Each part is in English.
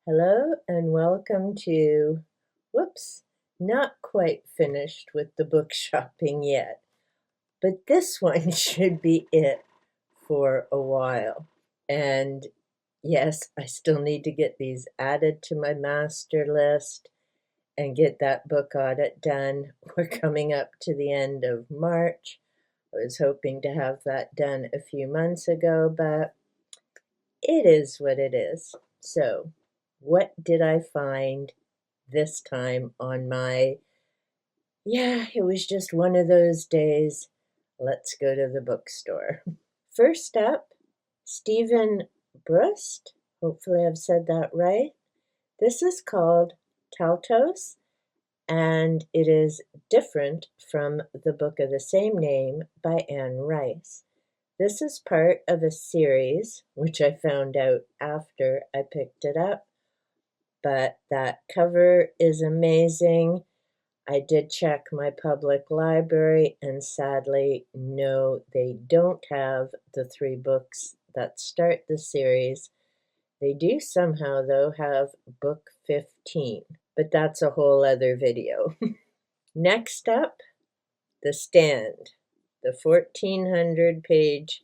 Hello and welcome to, not quite finished with the book shopping yet, but this one should be it for a while. And yes, I still need to get these added to my master list and get that book audit done. We're coming up to the end of March. I was hoping to have that done a few months ago, but it is what it is. So, what did I find this time on my, it was just one of those days, let's go to the bookstore. First up, Stephen Brust, hopefully I've said that right. This is called Taltos, and it is different from the book of the same name by Anne Rice. This is part of a series, which I found out after I picked it up, but that cover is amazing. I did check my public library, and sadly, no, they don't have the 3 books that start the series. They do somehow, though, have book 15, but that's a whole other video. Next up, The Stand, the 1,400-page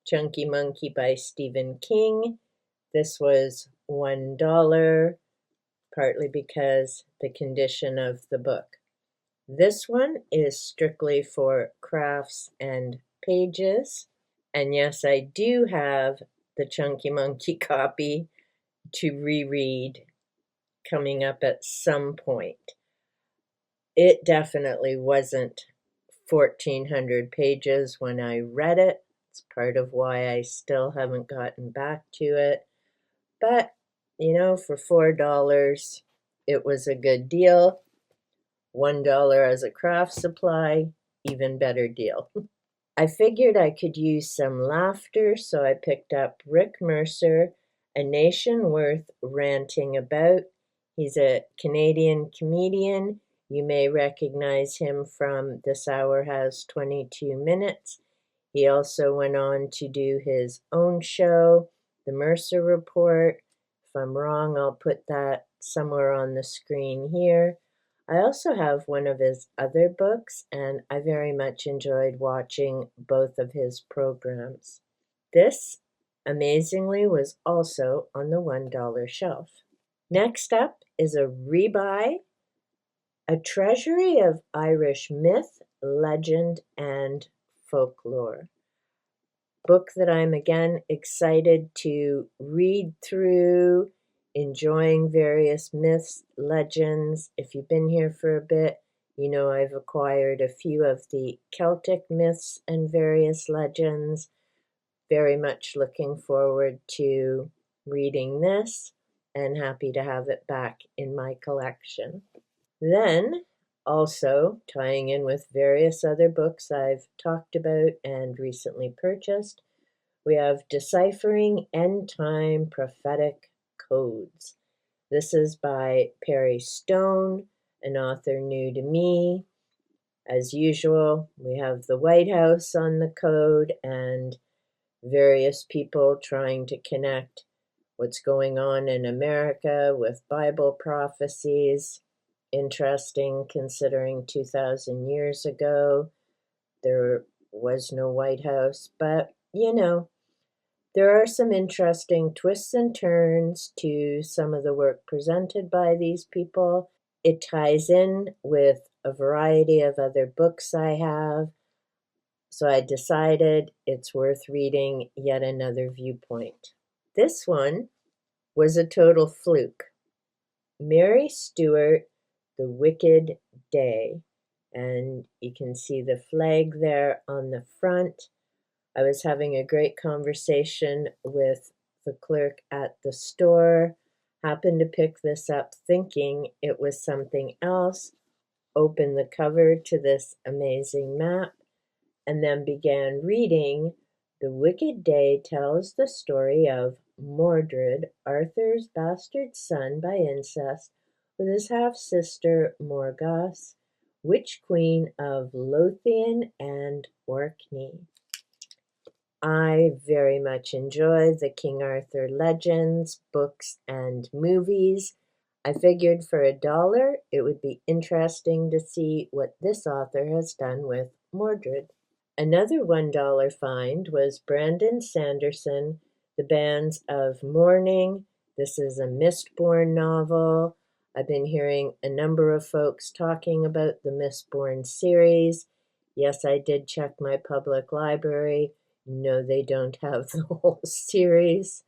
Chunky Monkey by Stephen King. This was $1, partly because the condition of the book. This one is strictly for crafts and pages. And yes, I do have the Chunky Monkey copy to reread coming up at some point. It definitely wasn't 1,400 pages when I read it. It's part of why I still haven't gotten back to it. But, for $4, it was a good deal. $1 as a craft supply, even better deal. I figured I could use some laughter, so I picked up Rick Mercer, A Nation Worth Ranting About. He's a Canadian comedian. You may recognize him from This Hour Has 22 Minutes. He also went on to do his own show, The Mercer Report. If I'm wrong, I'll put that somewhere on the screen here. I also have one of his other books, and I very much enjoyed watching both of his programs. This, amazingly, was also on the $1 shelf. Next up is a rebuy, A Treasury of Irish Myth, Legend, and Folklore. Book that I'm again excited to read through, enjoying various myths, legends. If you've been here for a bit, you know I've acquired a few of the Celtic myths and various legends. Very much looking forward to reading this and happy to have it back in my collection. Then, also tying in with various other books I've talked about and recently purchased, we have Deciphering End Time Prophetic Codes. This is by Perry Stone, an author new to me. As usual, we have the White House on the code and various people trying to connect what's going on in America with Bible prophecies. Interesting, considering 2,000 years ago there was no White House, but there are some interesting twists and turns to some of the work presented by these people. It ties in with a variety of other books I have, so I decided it's worth reading yet another viewpoint. This one was a total fluke. Mary Stuart, The Wicked Day, and you can see the flag there on the front. I was having a great conversation with the clerk at the store, happened to pick this up thinking it was something else, opened the cover to this amazing map, and then began reading. The Wicked Day tells the story of Mordred, Arthur's bastard son by incest, with his half-sister Morgause, Witch Queen of Lothian and Orkney. I very much enjoy the King Arthur legends, books, and movies. I figured for $1, it would be interesting to see what this author has done with Mordred. Another $1 find was Brandon Sanderson, The Bands of Mourning. This is a Mistborn novel. I've been hearing a number of folks talking about the Mistborn series. Yes, I did check my public library. No, they don't have the whole series.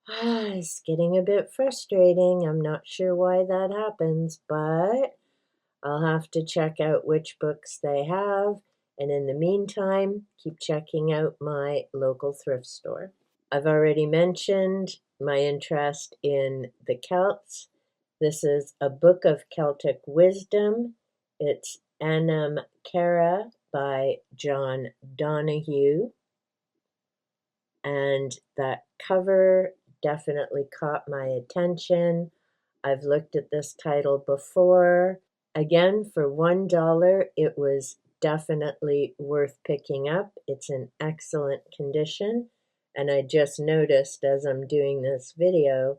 It's getting a bit frustrating. I'm not sure why that happens, but I'll have to check out which books they have, and in the meantime, keep checking out my local thrift store. I've already mentioned my interest in the Celts. This is a book of Celtic wisdom. It's Anam, Cara by John Donahue, and that cover definitely caught my attention. I've looked at this title before. Again, for $1, it was definitely worth picking up. It's in excellent condition. And I just noticed as I'm doing this video,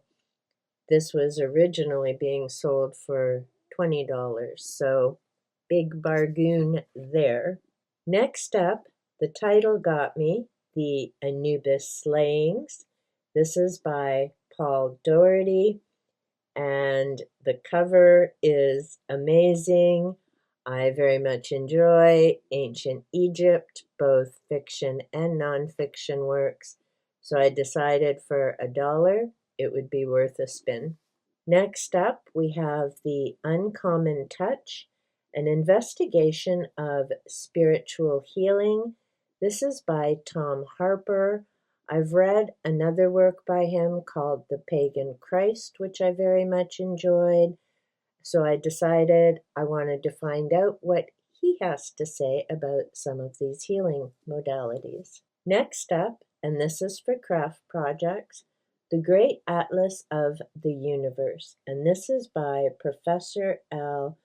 this was originally being sold for $20. So big bargain there. Next up, the title got me, the Anubis Slayings. This is by Paul Doherty, and the cover is amazing. I very much enjoy ancient Egypt, both fiction and nonfiction works, so I decided for $1 it would be worth a spin. Next up, we have The Uncommon Touch, an investigation of spiritual healing. This is by Tom Harper. I've read another work by him called The Pagan Christ, which I very much enjoyed. So I decided I wanted to find out what he has to say about some of these healing modalities. Next up, and this is for craft projects, The Great Atlas of the Universe, and this is by Professor L.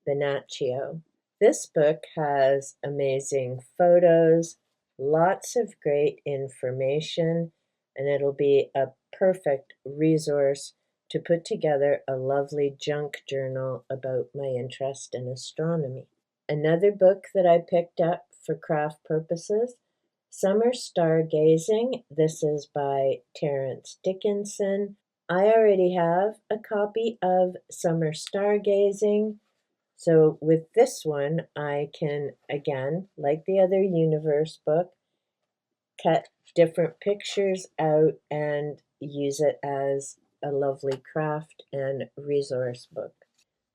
Benacchio. This book has amazing photos, lots of great information, and it'll be a perfect resource to put together a lovely junk journal about my interest in astronomy. Another book that I picked up for craft purposes, Summer Stargazing. This is by Terence Dickinson. I already have a copy of Summer Stargazing, so with this one I can, again, like the other universe book, cut different pictures out and use it as a lovely craft and resource book.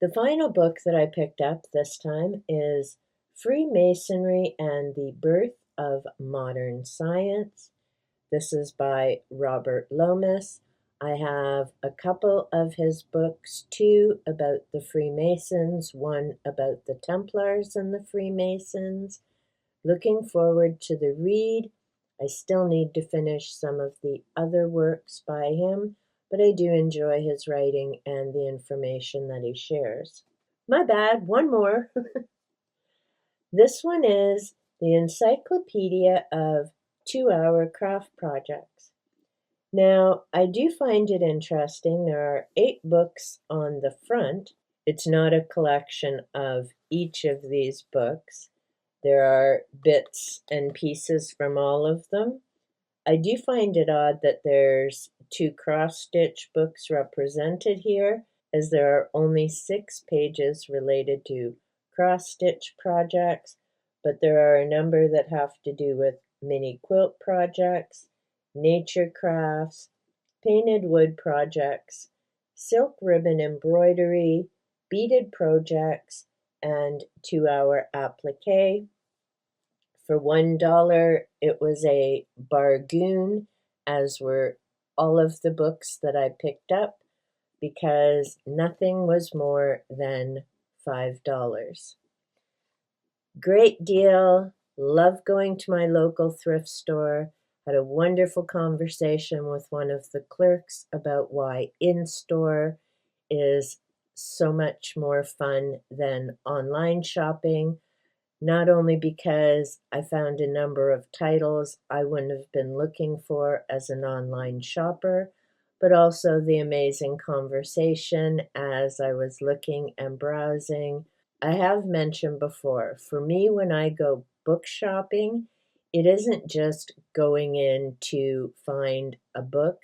The final book that I picked up this time is Freemasonry and the Birth of Modern Science. This is by Robert Lomas. I have a couple of his books, two about the Freemasons, one about the Templars and the Freemasons. Looking forward to the read. I still need to finish some of the other works by him, but I do enjoy his writing and the information that he shares. My bad, one more. This one is the Encyclopedia of 2-Hour Craft Projects. Now, I do find it interesting. There are 8 books on the front. It's not a collection of each of these books. There are bits and pieces from all of them. I do find it odd that there's 2 cross-stitch books represented here, as there are only 6 pages related to cross-stitch projects, but there are a number that have to do with mini quilt projects, nature crafts, painted wood projects, silk ribbon embroidery, beaded projects, and 2-hour applique. For $1, it was a bargain, as were all of the books that I picked up, because nothing was more than $5. Great deal. Love going to my local thrift store. Had a wonderful conversation with one of the clerks about why in-store is so much more fun than online shopping. not only because I found a number of titles I wouldn't have been looking for as an online shopper, but also the amazing conversation as I was looking and browsing. I have mentioned before, for me, when I go book shopping, it isn't just going in to find a book.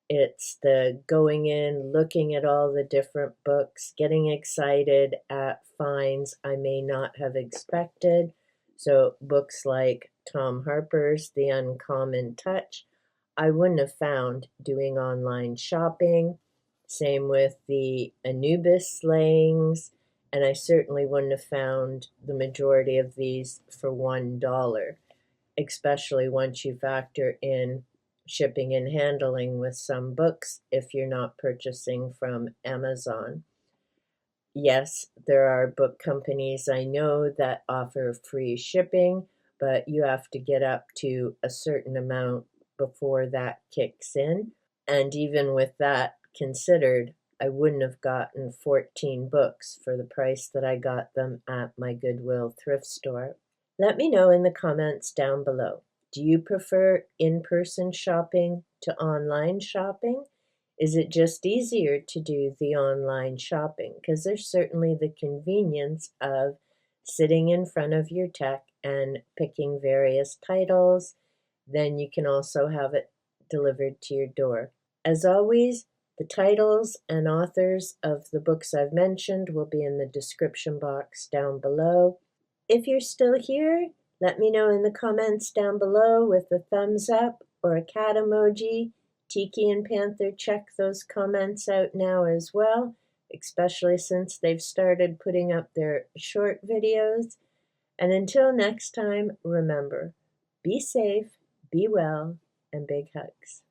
It's the going in, looking at all the different books, getting excited at finds I may not have expected. So, books like Tom Harper's The Uncommon Touch, I wouldn't have found doing online shopping. Same with the Anubis Slayings, and I certainly wouldn't have found the majority of these for $1, especially once you factor in shipping and handling with some books if you're not purchasing from Amazon. Yes, there are book companies I know that offer free shipping, but you have to get up to a certain amount before that kicks in. And even with that considered, I wouldn't have gotten 14 books for the price that I got them at my Goodwill thrift store. Let me know in the comments down below. Do you prefer in-person shopping to online shopping? Is it just easier to do the online shopping? Because there's certainly the convenience of sitting in front of your tech and picking various titles. Then you can also have it delivered to your door. As always, the titles and authors of the books I've mentioned will be in the description box down below. If you're still here, let me know in the comments down below with a thumbs up or a cat emoji. Tiki and Panther, check those comments out now as well, especially since they've started putting up their short videos. And until next time, remember, be safe, be well, and big hugs.